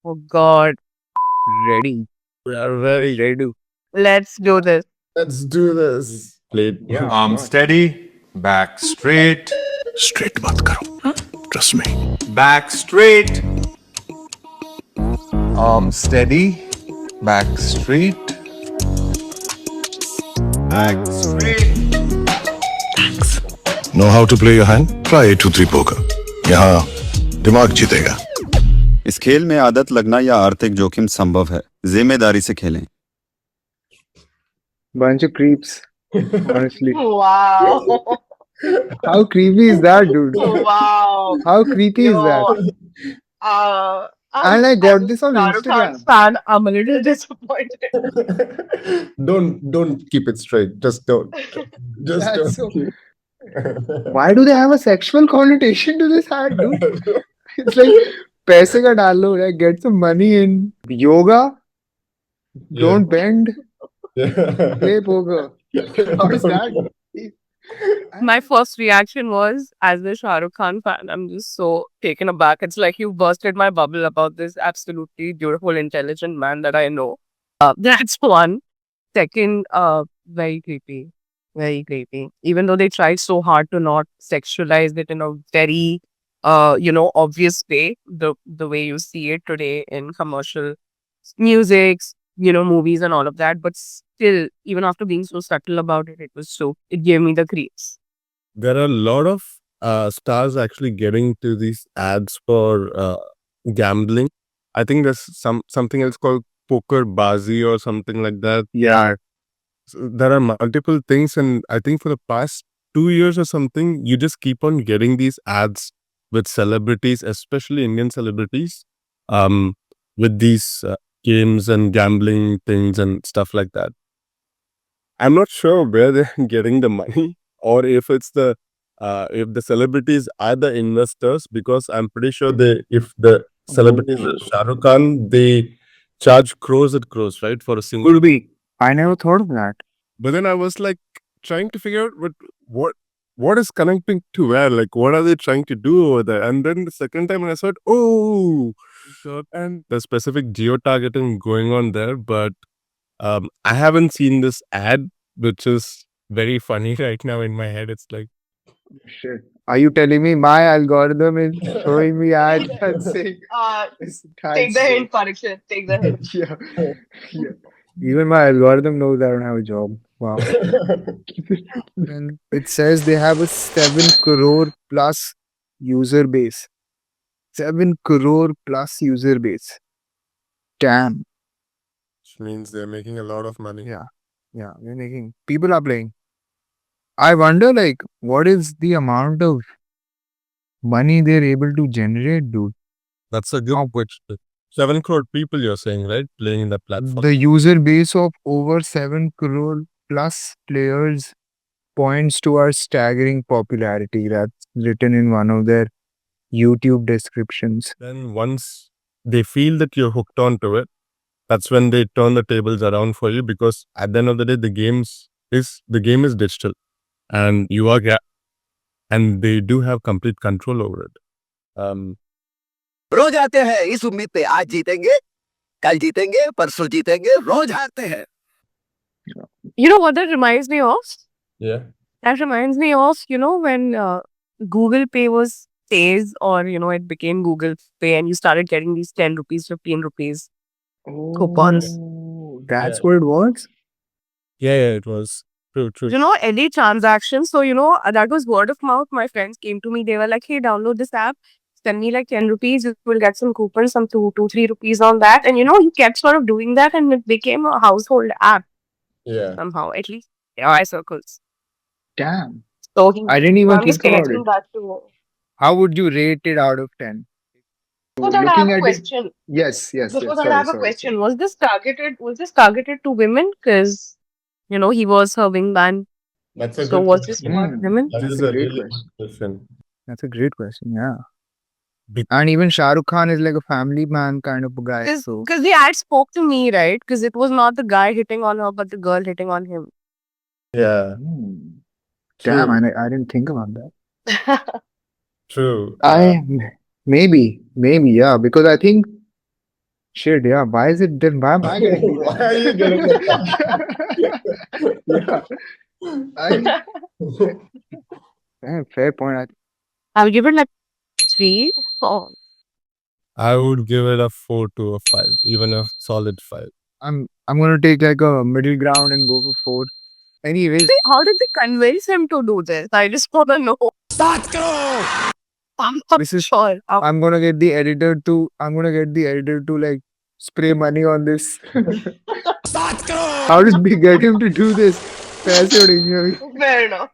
Oh God. Ready. We are very ready. Let's do this. Let's do this. Played. Yeah. Arm steady. Back straight. Straight मत करो trust me Back straight. Arm steady, back straight. Back straight. Know how to play your hand try 823 poker यहाँ दिमाग जीतेगा इस खेल में आदत लगना या आर्थिक जोखिम संभव है। जिम्मेदारी से खेलें। Bunch of creeps. Honestly. Wow. How creepy is that, dude? Wow. How creepy is that? And I got this on Shah Rukh Instagram. Khan's fan, I'm a little disappointed. Don't keep it straight. Just don't. Just That's don't. so- Why do they have a sexual connotation to this hat, dude? It's like पैसे का डालो, like get some money in yoga. Don't bend. Play poker. How is that? My first reaction was, as the Shah Rukh Khan fan, I'm just so taken aback. It's like you bursted my bubble about this absolutely beautiful, intelligent man that I know. That's one. Second, very creepy. Very creepy. Even though they tried so hard to not sexualize it in a very, obvious way, the way you see it today in commercial music, movies and all of that. But still, even after being so subtle about it, it gave me the creeps. There are a lot of stars actually getting to these ads for gambling. I think there's something else called poker bazi or something like that. Yeah. So there are multiple things, and I think for the past 2 years or something, you just keep on getting these ads with celebrities, especially Indian celebrities, with these games and gambling things and stuff like that. I'm not sure where they're getting the money, or if it's if the celebrities are the investors, because I'm pretty sure if the celebrities are Shah Rukh Khan, they charge crores and crores, right, for a single. Could be. I never thought of that. But then I was like trying to figure out what is connecting to where, like what are they trying to do over there? And then the second time I thought, oh, and the specific geo targeting going on there, but I haven't seen this ad, which is very funny right now in my head. It's like, Shit. Are you telling me my algorithm is showing me ads and saying this Take the hint, Pariksha. Take the hint. Yeah. Yeah. Even my algorithm knows I don't have a job. Wow. And it says they have a 7 crore plus user base. 7 crore plus user base. Damn. which means they're making a lot of money. Yeah. Yeah. They're making people are playing. I wonder like what is the amount of money they're able to generate, dude? That's a good question. 7 crore people, you're saying, right? Playing in that platform. The user base of over 7 crore plus players points to our staggering popularity. That's written in one of their YouTube descriptions. Then once they feel that you're hooked onto it, that's when they turn the tables around for you, because at the end of the day, the game is digital, and you are and they do have complete control over it. रोज आते हैं इस उम्मीद पे आज जीतेंगे, कल जीतेंगे, परसों जीतेंगे, रोज आते हैं। You know what that reminds me of? Yeah. That reminds me of, when Google Pay was Pays, or, it became Google Pay and you started getting these 10 rupees, 15 rupees coupons. Oh, that's Yeah. what it was? Yeah, it was true. Any transaction. So, that was word of mouth. My friends came to me. They were like, hey, download this app. Send me like 10 rupees. You will get some coupons, some 3 rupees on that. And, you kept sort of doing that and it became a household app Yeah. somehow, at least in my circles. Damn. So, I didn't even I'm think just about connecting it. that to... How would you rate it out of 10? Before that, I have Looking a at it. question. Yes. Before that, Sorry, I have a sorry. question. Was this targeted to women? Because, he was her wingman. That's a So good was question. this towards women? That That's is a a great really question. good question. That's a great question, yeah. Be- And even Shah Rukh Khan is like a family man kind of a guy. So Because the ad spoke to me, right? Because it was not the guy hitting on her, but the girl hitting on him. Yeah. damn, True. I didn't think about that. True. Maybe, yeah, because I think Shit, yeah. Why is it then? Why am I getting Why are you getting it? Yeah. Fair point. I'll give it like 3. Oh, I would give it a 4 to a 5, even a solid 5. I'm gonna take like a middle ground and go for 4. Anyways, how did they convince him to do this? I just want to know. I'm not This is- sure. I'm gonna get the editor to like spray money on this. How did we get him to do this? पैसे उड़ेंगे अभी. Fair enough.